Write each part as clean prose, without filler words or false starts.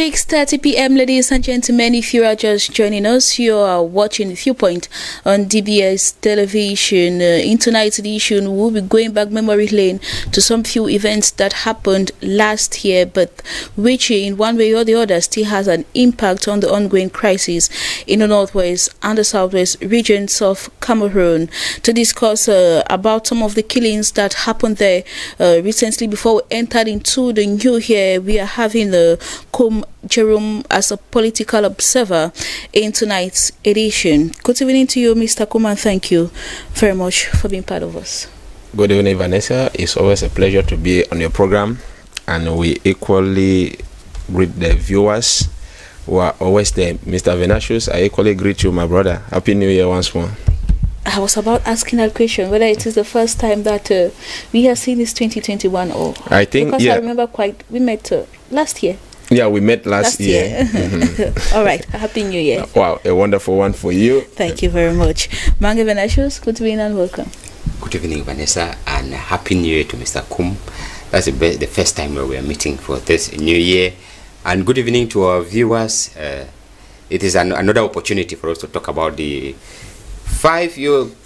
6:30 p.m. ladies and gentlemen, if you are just joining us, you are watching Viewpoint on DBS television. In tonight's edition, we'll be going back memory lane to some few events that happened last year, but which in one way or the other still has an impact on the ongoing crisis in the northwest and the southwest regions of Cameroon. To discuss about some of the killings that happened there recently before we entered into the new year, we are having Jerome as a political observer in tonight's edition. Good evening to you, Mr. Kuma. Thank you very much for being part of us. Good evening, Vanessa. It's always a pleasure to be on your program, and we equally greet the viewers who are always there. Mr. Venatius, I equally greet you, my brother. Happy New Year once more. I was about asking that question, whether it is the first time that we have seen this 2021 or... I think, because yeah. I remember we met last year. Yeah, we met last year. All right. Happy New Year. Wow, a wonderful one for you. Thank you very much. Mange Venatius, good evening and welcome. Good evening, Vanessa, and Happy New Year to Mr. Kum. That's the first time we are meeting for this new year. And good evening to our viewers. It is another opportunity for us to talk about the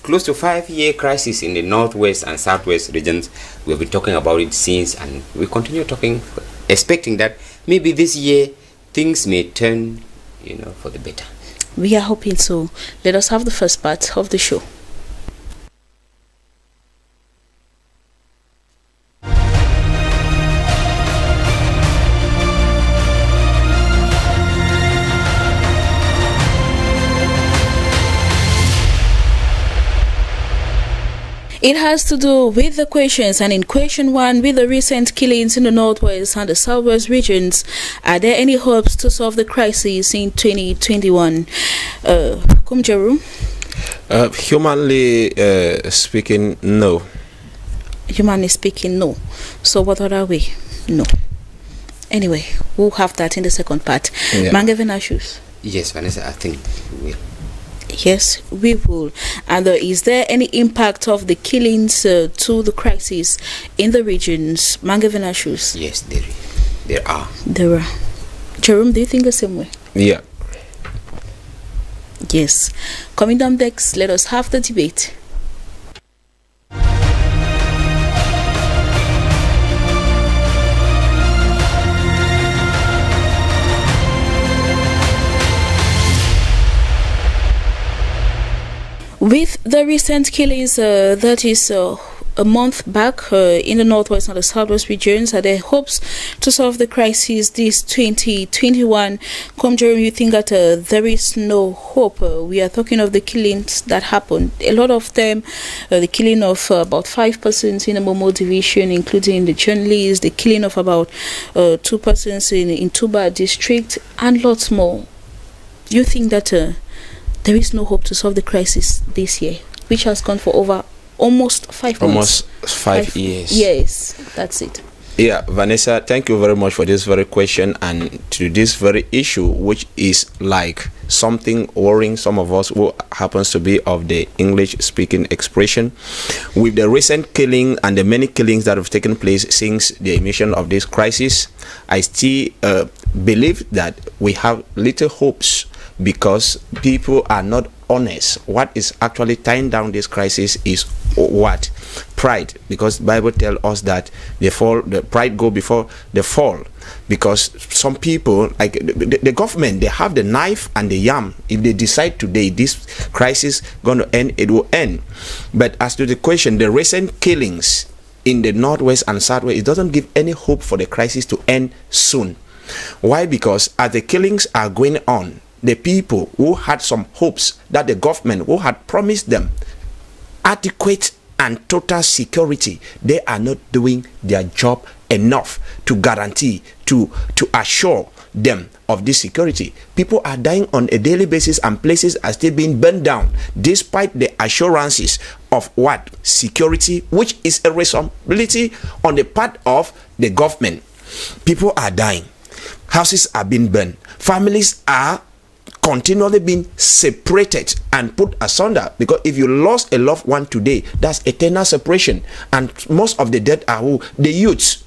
close to 5-year crisis in the northwest and southwest regions. We've been talking about it since, and we continue talking, expecting that maybe this year things may turn, for the better. We are hoping so. Let us have the first part of the show. It has to do with the questions, and in question 1, with the recent killings in the northwest and the southwest regions, are there any hopes to solve the crisis in 2021? Kumjeru? Humanly speaking, no. Humanly speaking, no. So what other way? No. Anyway, we'll have that in the second part. Yeah. Mange Venatius? Yes, Vanessa, I think we will. Yes, we will. And is there any impact of the killings to the crisis in the regions? Mange Venatius? Yes, there are. There are. Jerome, do you think the same way? Yeah. Yes. Coming down next, let us have the debate. With the recent killings, that is a month back in the northwest and the southwest regions, are there hopes to solve the crisis this 2021? Jerome, you think that there is no hope? We are talking of the killings that happened. A lot of them, the killing of about 5 persons in the Momo division, including the journalists, the killing of about 2 persons in Tuba district, and lots more. You think that there is no hope to solve the crisis this year, which has gone for over almost 5 months. Almost 5 years. Yes, that's it. Yeah, Vanessa, thank you very much for this very question and to this very issue, which is like something worrying some of us who happens to be of the English-speaking expression. With the recent killing and the many killings that have taken place since the emission of this crisis, I still believe that we have little hopes, because people are not honest. What is actually tying down this crisis is what? Pride. Because the Bible tells us that the pride go before the fall. Because some people, like the government, they have the knife and the yam. If they decide today this crisis going to end, it will end. But as to the question, the recent killings in the northwest and southwest, it doesn't give any hope for the crisis to end soon. Why? Because as the killings are going on, the people who had some hopes that the government who had promised them adequate and total security, they are not doing their job enough to guarantee, to assure them of this security. People are dying on a daily basis and places are still being burned down despite the assurances of what? Security, which is a responsibility on the part of the government. People are dying. Houses are being burned. Families are continually being separated and put asunder, because if you lost a loved one today, that's eternal separation, and most of the dead are who? The youths.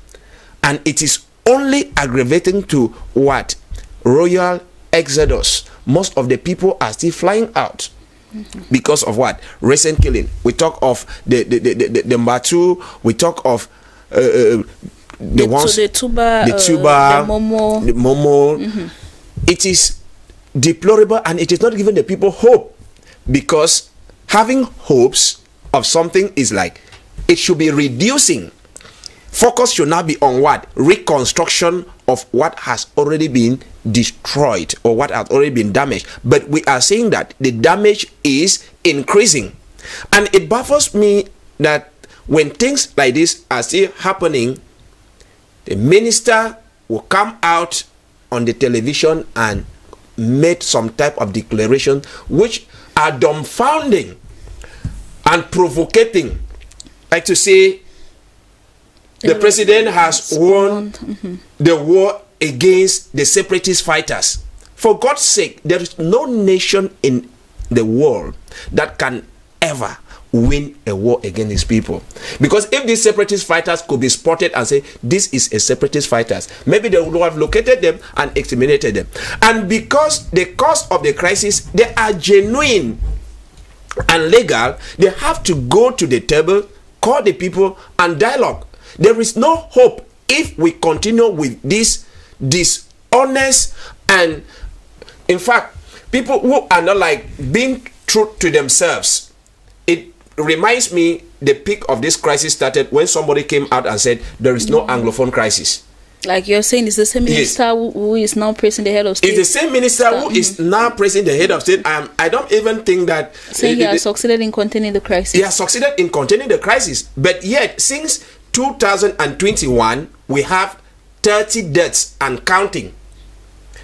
And it is only aggravating to what? royal exodus. Most of the people are still flying out because of what? Recent killing. We talk of the Mbatu, we talk of the Tuba, the Momo. It is deplorable, and it is not giving the people hope, because having hopes of something is like, it should be reducing. Focus should now be on what? Reconstruction of what has already been destroyed or what has already been damaged. But we are saying that the damage is increasing. And it baffles me that when things like this are still happening, the minister will come out on the television and make some type of declaration which are dumbfounding and provocating. Like to say, the president has won the war against the separatist fighters. For God's sake, there is no nation in the world that can ever win a war against these people. Because if these separatist fighters could be spotted and say, this is a separatist fighters, maybe they would have located them and exterminated them. And because the cause of the crisis, they are genuine and legal, they have to go to the table, call the people and dialogue. There is no hope if we continue with this dishonest, and in fact, people who are not like being true to themselves. It reminds me, the peak of this crisis started when somebody came out and said there is no Anglophone crisis. Like you're saying, it's the same minister who is now pressing the head of state. It's the same minister who is now pressing the head of state. I don't even think that... Saying he has succeeded in containing the crisis. He has succeeded in containing the crisis. But yet, since 2021, we have 30 deaths and counting.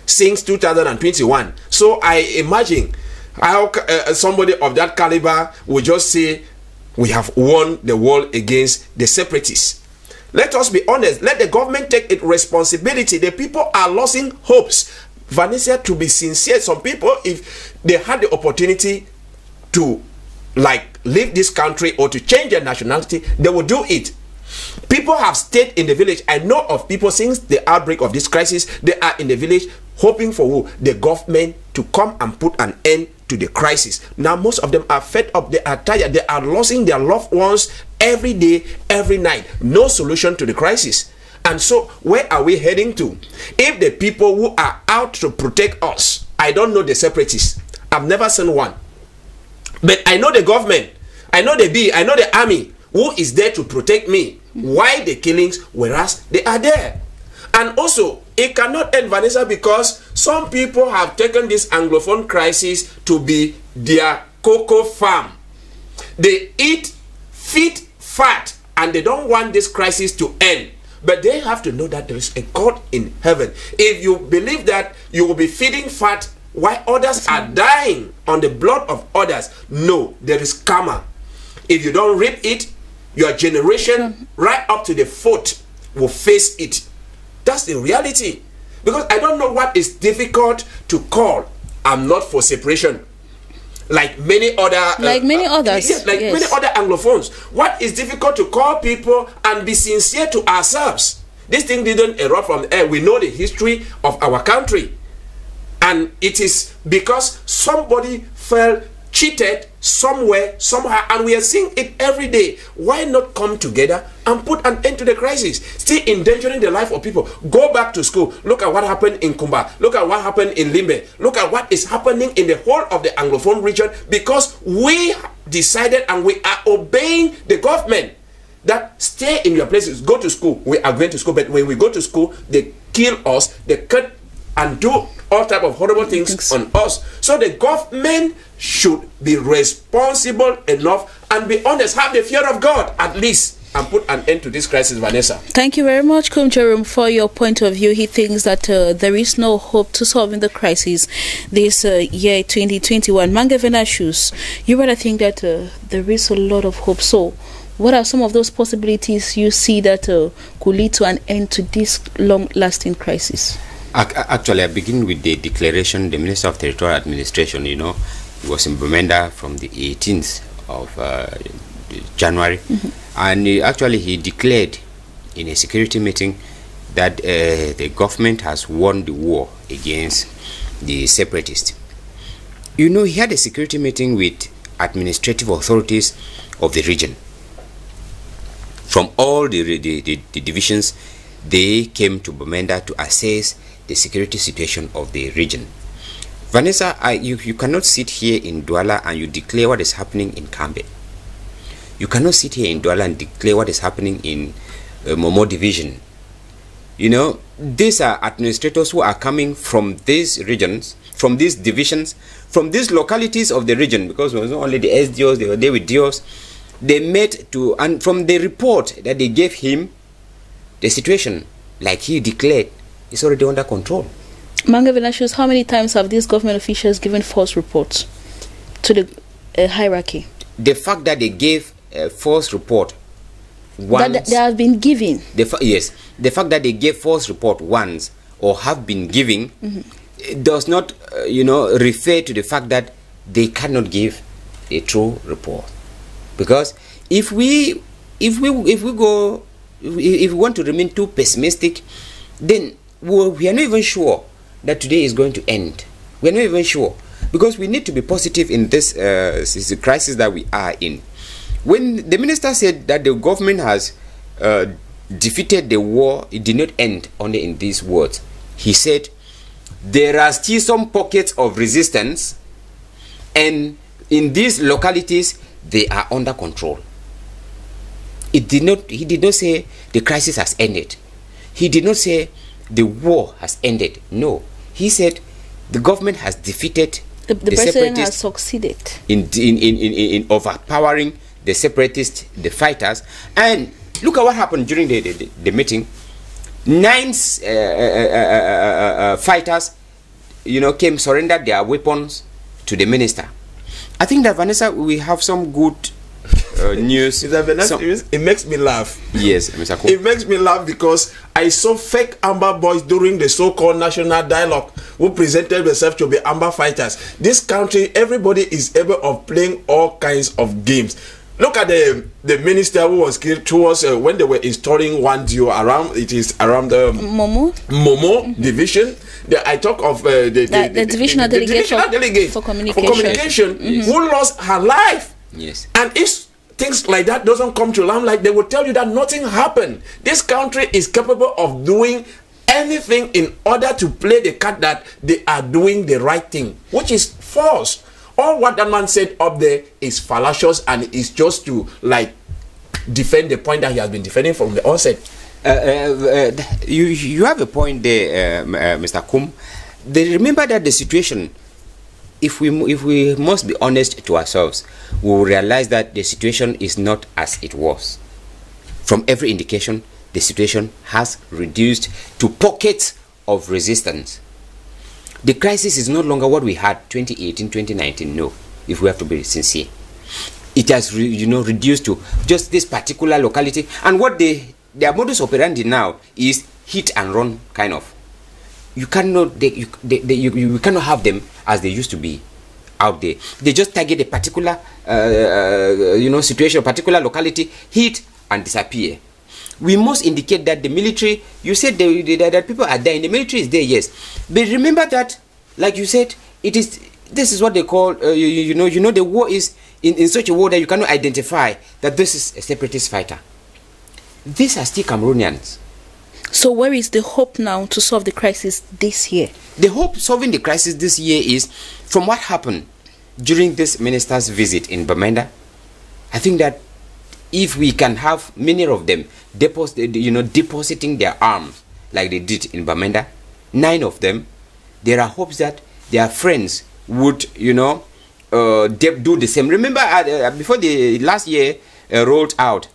Since 2021. So I imagine how somebody of that caliber will just say, we have won the war against the separatists. Let us be honest. Let the government take its responsibility. The people are losing hopes. Vanessa, to be sincere, some people, if they had the opportunity to like leave this country or to change their nationality, they would do it. People have stayed in the village. I know of people since the outbreak of this crisis, they are in the village hoping for who? The government to come and put an end to the crisis. Now most of them are fed up, they are tired, they are losing their loved ones every day, every night. No solution to the crisis. And so where are we heading to? If the people who are out to protect us, I don't know the separatists, I've never seen one, but I know the government, I know the B, I know the army who is there to protect me. Why the killings, whereas they are there? And also, it cannot end, Vanessa, because some people have taken this Anglophone crisis to be their cocoa farm. They eat, feed, fat, and they don't want this crisis to end. But they have to know that there is a God in heaven. If you believe that you will be feeding fat while others are dying on the blood of others, no, there is karma. If you don't reap it, your generation right up to the foot will face it. That's the reality. Because I don't know what is difficult to call. I'm not for separation. Like many other... many others. Yes, like many other Anglophones. What is difficult to call people and be sincere to ourselves? This thing didn't erupt from the air. We know the history of our country. And it is because somebody felt cheated somewhere, somehow, and we are seeing it every day. Why not come together and put an end to the crisis? Still endangering the life of people. Go back to school. Look at what happened in Kumba. Look at what happened in Limbe. Look at what is happening in the whole of the Anglophone region, because we decided and we are obeying the government that stay in your places, go to school. We are going to school, but when we go to school, they kill us, they cut and do all type of horrible things on us. So the government should be responsible enough and be honest, have the fear of God at least, and put an end to this crisis, Vanessa. Thank you very much, Kum Jerome, for your point of view. He thinks that there is no hope to solving the crisis this year 2021. Mangavena Shoes, you rather think that there is a lot of hope. So what are some of those possibilities you see that could lead to an end to this long-lasting crisis? Actually, I begin with the declaration. The Minister of Territorial Administration, you know, was in Bamenda from the 18th of January, and actually he declared in a security meeting that the government has won the war against the separatists. You know, he had a security meeting with administrative authorities of the region. From all the divisions, they came to Bamenda to assess the security situation of the region. Vanessa, you cannot sit here in Douala and you declare what is happening in Kambe. You cannot sit here in Douala and declare what is happening in Momo division. You know, these are administrators who are coming from these regions, from these divisions, from these localities of the region, because it was not only the SDOs, they were there with DOs. They met to, and from the report that they gave him, the situation, like he declared, is already under control. Manga Vinicius, how many times have these government officials given false reports to the hierarchy? The fact that they gave a false report once, that they have been giving. Yes, the fact that they gave false report once or have been giving does not, refer to the fact that they cannot give a true report. Because if we want to remain too pessimistic, then we are not even sure that today is going to end. We are not even sure, because we need to be positive in this crisis that we are in. When the minister said that the government has defeated the war, it did not end only in these words. He said there are still some pockets of resistance, and in these localities they are under control. He did not say the crisis has ended. He did not say the war has ended. No, he said the government has defeated the president has succeeded in overpowering the separatists, the fighters. And look at what happened during the meeting. 9 fighters, came, surrendered their weapons to the minister. I think that, Vanessa, we have some good news. It makes me laugh. Yes, Mr. Ko. It makes me laugh because I saw fake Amber boys during the so-called national dialogue who presented themselves to be Amber fighters. This country, everybody is able of playing all kinds of games. Look at the minister who was killed towards when they were installing 1-0 around. It is around the Momo division. I talk of the divisional delegate for communication, who lost her life. Yes. And if things like that doesn't come to limelight, they will tell you that nothing happened. This country is capable of doing anything in order to play the card that they are doing the right thing, which is false. All what that man said up there is fallacious, and is just to defend the point that he has been defending from the onset. You have a point there, Mr. Kum. Remember that the situation, if we must be honest to ourselves, we will realize that the situation is not as it was. From every indication, the situation has reduced to pockets of resistance. The crisis is no longer what we had 2018, 2019. No, if we have to be sincere, it has reduced to just this particular locality. And what their modus operandi now is hit and run kind of. You cannot you cannot have them as they used to be out there. They just target a particular situation, a particular locality, hit and disappear. We must indicate that the military, you said that people are there, and the military is there, yes. But remember that, like you said, this is what they call, the war is in such a war that you cannot identify that this is a separatist fighter. These are still Cameroonians. So where is the hope now to solve the crisis this year? The hope solving the crisis this year is from what happened during this minister's visit in Bamenda. I think that if we can have many of them depositing their arms like they did in Bamenda, 9 of them, there are hopes that their friends would, do the same. Remember, before the last year rolled out,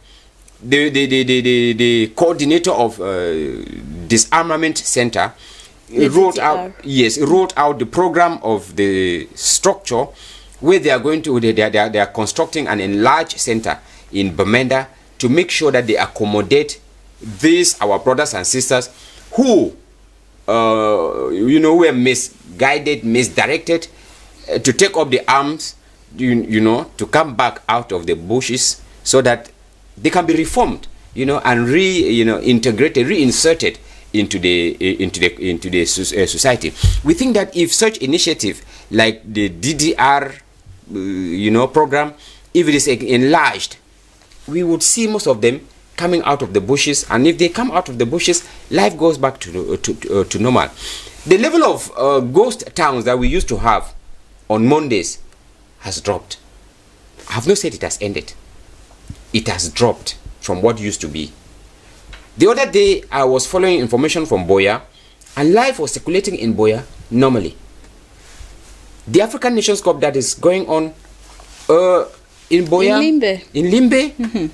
the coordinator of disarmament center wrote out the program of the structure where they are going to they are constructing an enlarged center in Bamenda to make sure that they accommodate these our brothers and sisters who were misguided, misdirected, to take up the arms, to come back out of the bushes so that they can be reformed, and reintegrated, reinserted into the society. We think that if such initiative like the DDR program, if it is enlarged, we would see most of them coming out of the bushes, and if they come out of the bushes, life goes back to normal. The level of ghost towns that we used to have on Mondays has dropped. I have not said it has ended. It has dropped from what used to be. The other day, I was following information from Boya, and life was circulating in Boya normally. The African Nations Cup that is going on in Boya, in Limbe,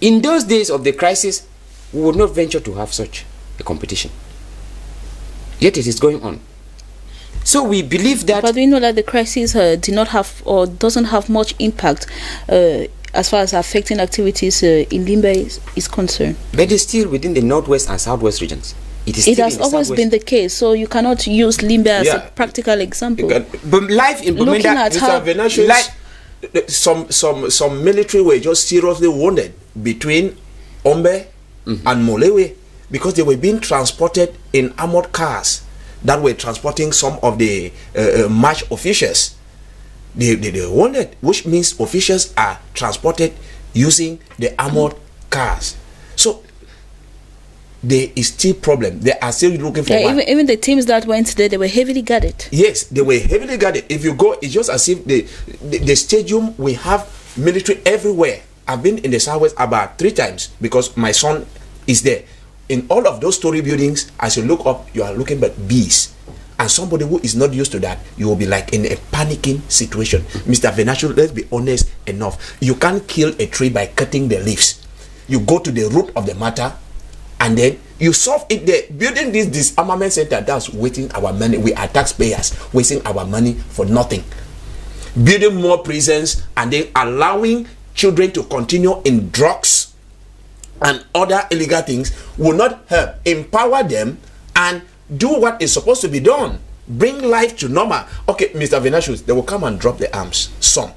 in those days of the crisis, we would not venture to have such a competition. Yet it is going on. So we believe that... But we know that the crisis did not have or doesn't have much impact as far as affecting activities in Limbe is concerned. But it's still within the northwest and southwest regions. It has always been the case, so you cannot use Limbe as a practical example. But life in Bamenda, some military were just seriously wounded between Ombe and Molewe because they were being transported in armored cars that were transporting some of the march officials. They were wounded, which means officials are transported using the armored cars. So there is still problem. They are still looking for one. Even the teams that went there, they were heavily guarded. Yes, they were heavily guarded. If you go, it's just as if the stadium, we have military everywhere. I've been in the Southwest about 3 times because my son is there. In all of those story buildings, as you look up, you are looking at bees. And somebody who is not used to that, you will be like in a panicking situation. Mr. Venatio, let's be honest enough. You can't kill a tree by cutting the leaves. You go to the root of the matter, and then you solve it there. Building this disarmament center, that's wasting our money. We are taxpayers, wasting our money for nothing. Building more prisons and then allowing children to continue in drugs and other illegal things will not help empower them and do what is supposed to be done. Bring life to normal. Okay, Mr. Venatius, they will come and drop the arms. Some.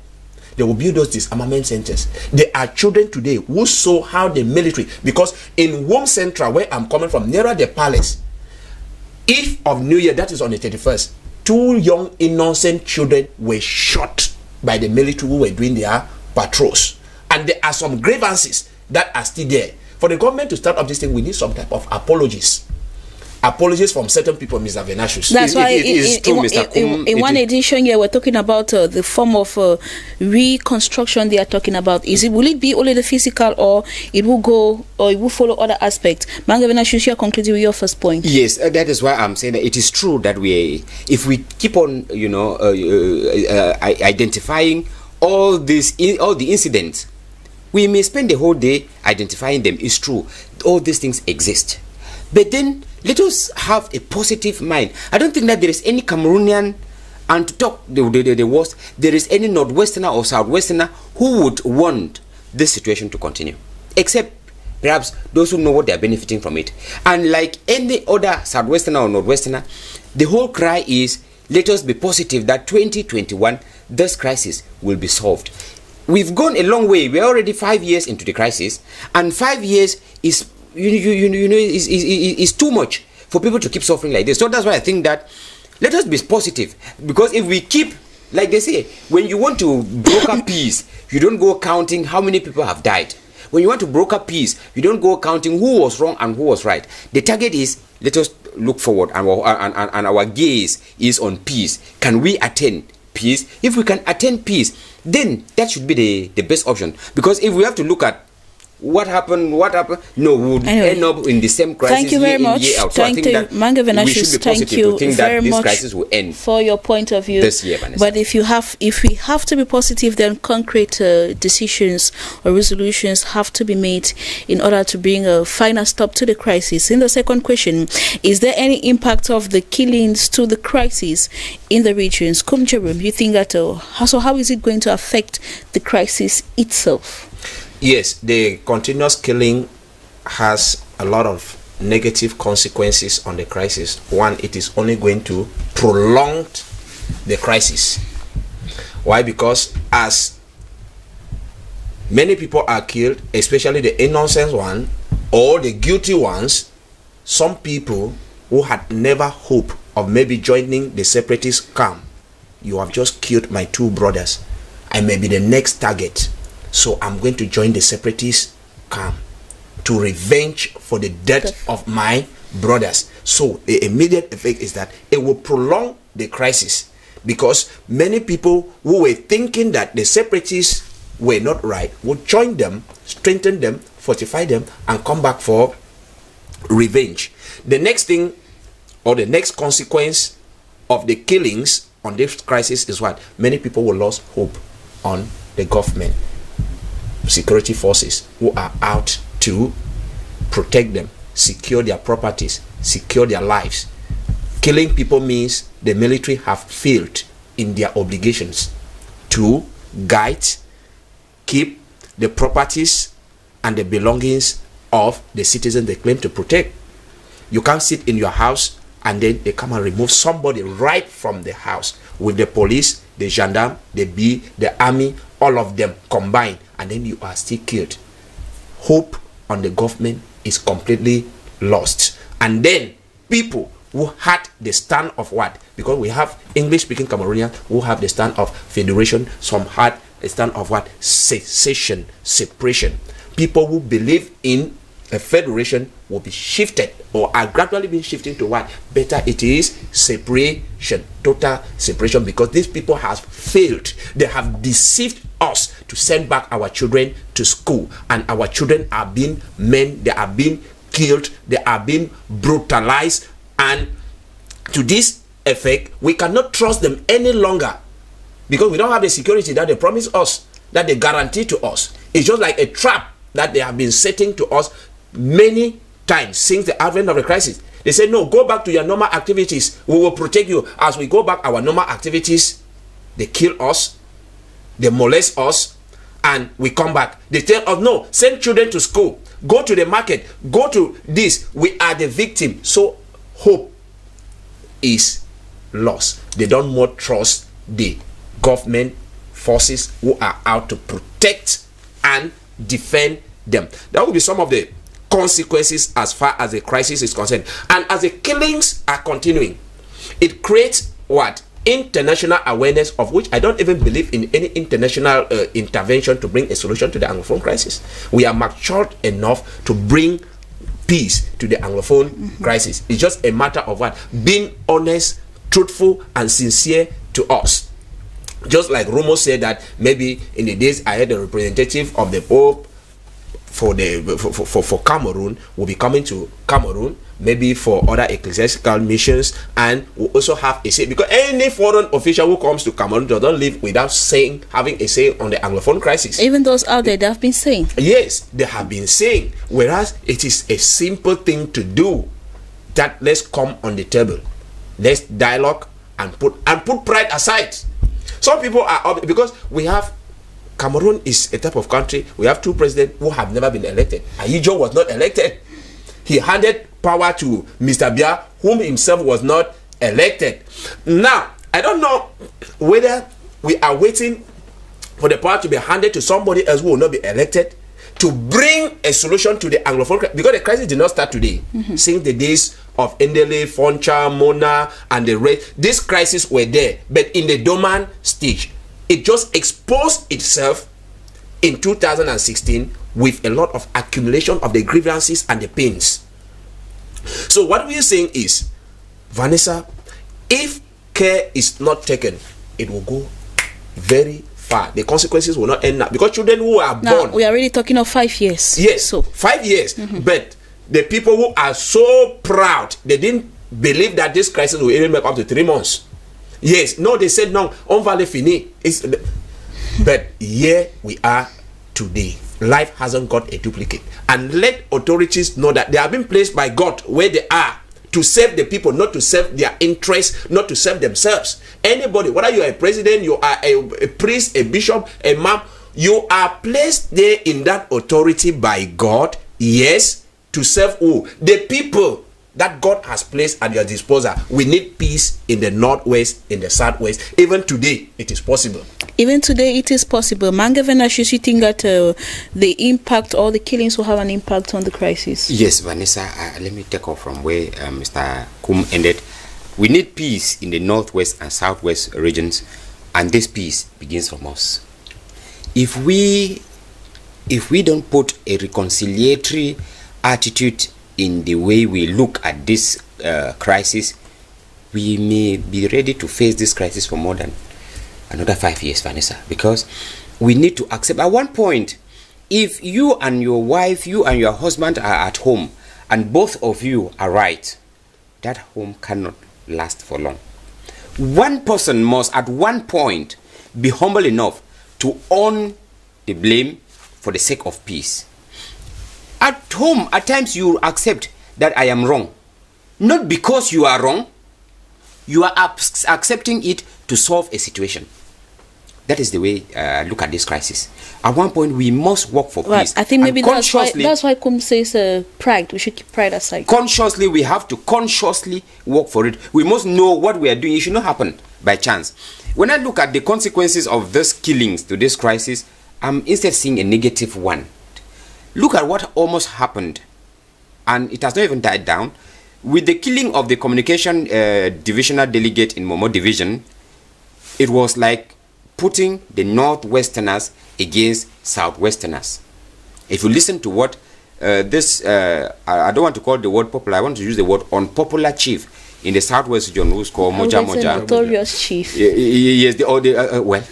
They will build those disarmament centers. There are children today who saw how the military, because in Wom Central, where I'm coming from, nearer the palace, Eve of New Year, that is on the 31st, 2 young innocent children were shot by the military who were doing their patrols. And there are some grievances that are still there. For the government to start up this thing, we need some type of apologies. Apologies from certain people, Mr. Venatius. That's why in one edition here, we're talking about the form of reconstruction they are talking about. Will it be only the physical, or it will go, or it will follow other aspects? Manga Venatius, you are concluding with your first point. Yes, that is why I'm saying that it is true that if we keep on, identifying all the incidents, we may spend the whole day identifying them. It's true, all these things exist, but then let us have a positive mind. I don't think that there is any Cameroonian, and to talk the worst, there is any Northwesterner or Southwesterner who would want this situation to continue, except perhaps those who know what they are benefiting from it. And like any other Southwesterner or Northwesterner, the whole cry is, let us be positive that 2021, this crisis will be solved. We've gone a long way. We're already 5 years into the crisis, and 5 years is is too much for people to keep suffering like this. So that's why I think that let us be positive, because if we keep, like they say, when you want to broker peace, you don't go counting how many people have died. When you want to broker peace, you don't go counting who was wrong and who was right. The target is, let us look forward, and our gaze is on peace. Can we attain peace? If we can attain peace, then that should be the best option. Because if we have to look at what happened, no, we would end up in the same crisis. Thank you very much. Thank you, Manga Venatius. Thank you very much crisis will end for your point of view this year, Vanessa. But if we have to be positive, then concrete decisions or resolutions have to be made in order to bring a final stop to the crisis. In the second question, is there any impact of the killings to the crisis in the regions? Kumjerum, you think that how is it going to affect the crisis itself? Yes, the continuous killing has a lot of negative consequences on the crisis. One, it is only going to prolong the crisis. Why? Because as many people are killed, especially the innocent one or the guilty ones, some people who had never hoped of maybe joining the separatist camp, you have just killed my two brothers. I may be the next target, so I'm going to join the separatist camp to revenge for the death of my brothers. So the immediate effect is that it will prolong the crisis, because many people who were thinking that the separatists were not right would join them, strengthen them, fortify them, and come back for revenge. The next thing, or the next consequence of the killings on this crisis is what? Many people will lose hope on the government, security forces who are out to protect them, secure their properties, secure their lives. Killing people means the military have failed in their obligations to guide, keep the properties and the belongings of the citizens they claim to protect. You can't sit in your house and then they come and remove somebody right from the house with the police, the gendarme, the bee, the army, all of them combined, and then you are still killed. Hope on the government is completely lost. And then people who had the stand of what? Because we have English-speaking Cameroonians who have the stand of federation. Some had a stand of what? Secession, separation. People who believe in a federation will be shifted, or are gradually being shifted to what? Better it is separation, total separation, because these people have failed. They have deceived us to send back our children to school, and our children are being men, they are being killed, they are being brutalized, and to this effect we cannot trust them any longer, because we don't have the security that they promise us, that they guarantee to us. It's just like a trap that they have been setting to us many times since the advent of the crisis. They say, no, go back to your normal activities, we will protect you. As we go back our normal activities, they kill us, they molest us, and we come back. They tell us, no, send children to school, go to the market, go to this. We are the victim. So hope is lost. They don't more trust the government forces who are out to protect and defend them. That will be some of the consequences as far as the crisis is concerned. And as the killings are continuing, it creates what? International awareness, of which I don't even believe in any international intervention to bring a solution to the Anglophone crisis. We are matured enough to bring peace to the Anglophone crisis. It's just a matter of what? Being honest, truthful, and sincere to us. Just like Romo said that maybe in the days I had a representative of the Pope for Cameroon will be coming to Cameroon, maybe for other ecclesiastical missions, and will also have a say, because any foreign official who comes to Cameroon does not live without having a say on the Anglophone crisis. Even those out there, they have been saying. Yes, they have been saying. Whereas it is a simple thing to do, that let's come on the table, let's dialogue and put pride aside. Some people are up because we have Cameroon is a type of country. We have two presidents who have never been elected. Ayijo was not elected. He handed power to Mr. Bia, whom himself was not elected. Now, I don't know whether we are waiting for the power to be handed to somebody else who will not be elected to bring a solution to the Anglophone crisis, because the crisis did not start today. Since the days of Ndele, Foncha, Mona, and the rest, these crises were there, but in the dormant stage. It just exposed itself in 2016 with a lot of accumulation of the grievances and the pains. So what we are saying is, Vanessa, if care is not taken, it will go very far. The consequences will not end now, because children who are born, we are really talking of 5 years. Yes, so 5 years. But the people who are so proud, they didn't believe that this crisis will even make up to 3 months. Yes, no, they said no, on va le fini. But here we are today. Life hasn't got a duplicate. And let authorities know that they have been placed by God where they are to serve the people, not to serve their interests, not to serve themselves. Anybody, whether you are a president, you are a priest, a bishop, a imam, you are placed there in that authority by God, yes, to serve who? The people. that God has placed at your disposal. We need peace in the northwest, in the southwest. Even today, it is possible. Even today, it is possible. Mangavena, should you think that the impact or the killings will have an impact on the crisis? Yes, Vanessa, let me take off from where Mr. Kum ended. We need peace in the northwest and southwest regions, and this peace begins from us. If we don't put a reconciliatory attitude in the way we look at this crisis, we may be ready to face this crisis for more than another 5 years, Vanessa, because we need to accept at one point, if you and your wife, you and your husband are at home and both of you are right, that home cannot last for long. One person must at one point be humble enough to own the blame for the sake of peace. At home, at times you accept that I am wrong. Not because you are wrong, you are accepting it to solve a situation. That is the way I look at this crisis. At one point, we must work for peace. I think maybe that's why Kum says pride. We should keep pride aside. Consciously, we have to consciously work for it. We must know what we are doing. It should not happen by chance. When I look at the consequences of these killings to this crisis, I'm instead seeing a negative one. Look at what almost happened, and it has not even died down. With the killing of the communication divisional delegate in Momo Division, it was like putting the Northwesterners against Southwesterners. If you listen to what I don't want to call the word popular, I want to use the word unpopular chief in the Southwest region, who's called Moja Moja. Notorious chief. Yes, well,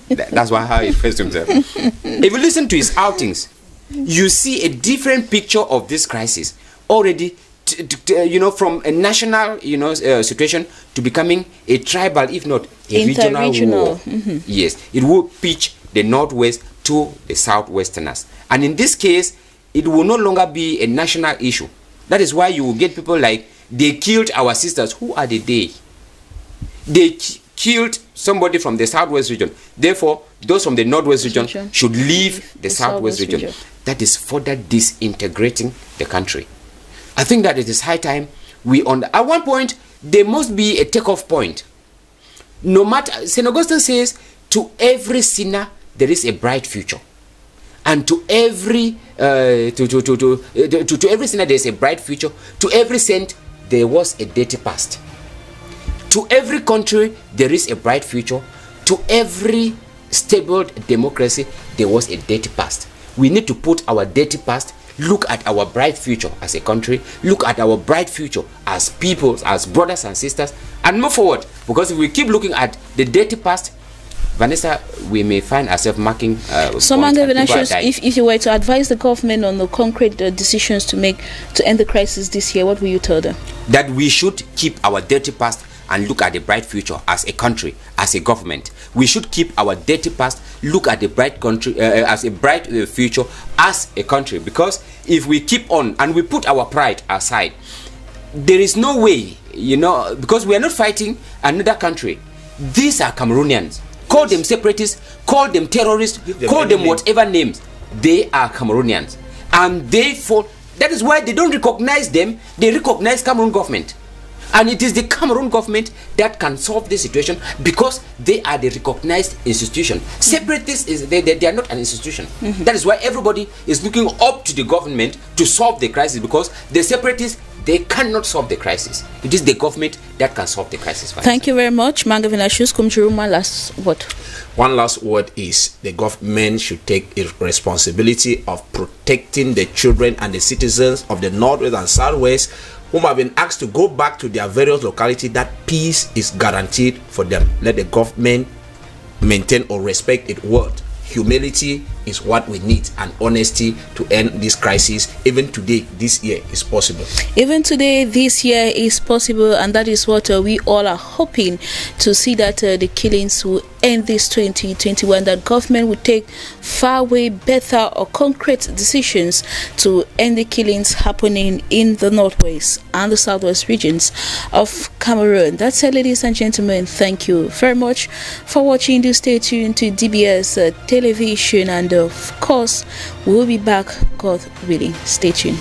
that's how he expressed himself. If you listen to his outings, you see a different picture of this crisis already. From a national, situation to becoming a tribal, if not a regional war. Yes, it will pitch the Northwest to the Southwesterners, and in this case, it will no longer be a national issue. That is why you will get people like, they killed our sisters. Who are they? They killed somebody from the Southwest region. Therefore, those from the Northwest region should leave the Southwest region. That is further disintegrating the country. I think that it is high time at one point, there must be a takeoff point. No matter, St. Augustine says, to every sinner there is a bright future, and to every to every sinner there is a bright future. To every saint there was a dirty past. To every country there is a bright future. To every stable democracy there was a dirty past. We need to put our dirty past, look at our bright future as a country, look at our bright future as people, as brothers and sisters, and move forward. Because if we keep looking at the dirty past, Vanessa, we may find ourselves marking if you were to advise the government on the concrete decisions to make to end the crisis this year, what will you tell them? That we should keep our dirty past and look at the bright future as a country, as a government. We should keep our dirty past, look at the bright country as a bright future as a country. Because if we keep on and we put our pride aside, there is no way, because we are not fighting another country. These are Cameroonians. Call them separatists, call them terrorists, call them whatever names. They are Cameroonians, and that is why they don't recognize them. They recognize Cameroon government. And it is the Cameroon government that can solve this situation, because they are the recognized institution. Separatists, they are not an institution. That is why everybody is looking up to the government to solve the crisis, because the separatists, they cannot solve the crisis. It is the government that can solve the crisis. Thank you very much. Mangavena Kumchuruma, last word. One last word is the government should take a responsibility of protecting the children and the citizens of the Northwest and Southwest whom have been asked to go back to their various localities. That peace is guaranteed for them. Let the government maintain or respect its word. Humility is what we need, and honesty to end this crisis. Even today, this year is possible. Even today, this year is possible, and that is what we all are hoping to see, that the killings will end this 2021, that government will take far way better or concrete decisions to end the killings happening in the Northwest and the Southwest regions of Cameroon. That's it, ladies and gentlemen. Thank you very much for watching. Do stay tuned to DBS television, and of course we'll be back, God willing. Stay tuned.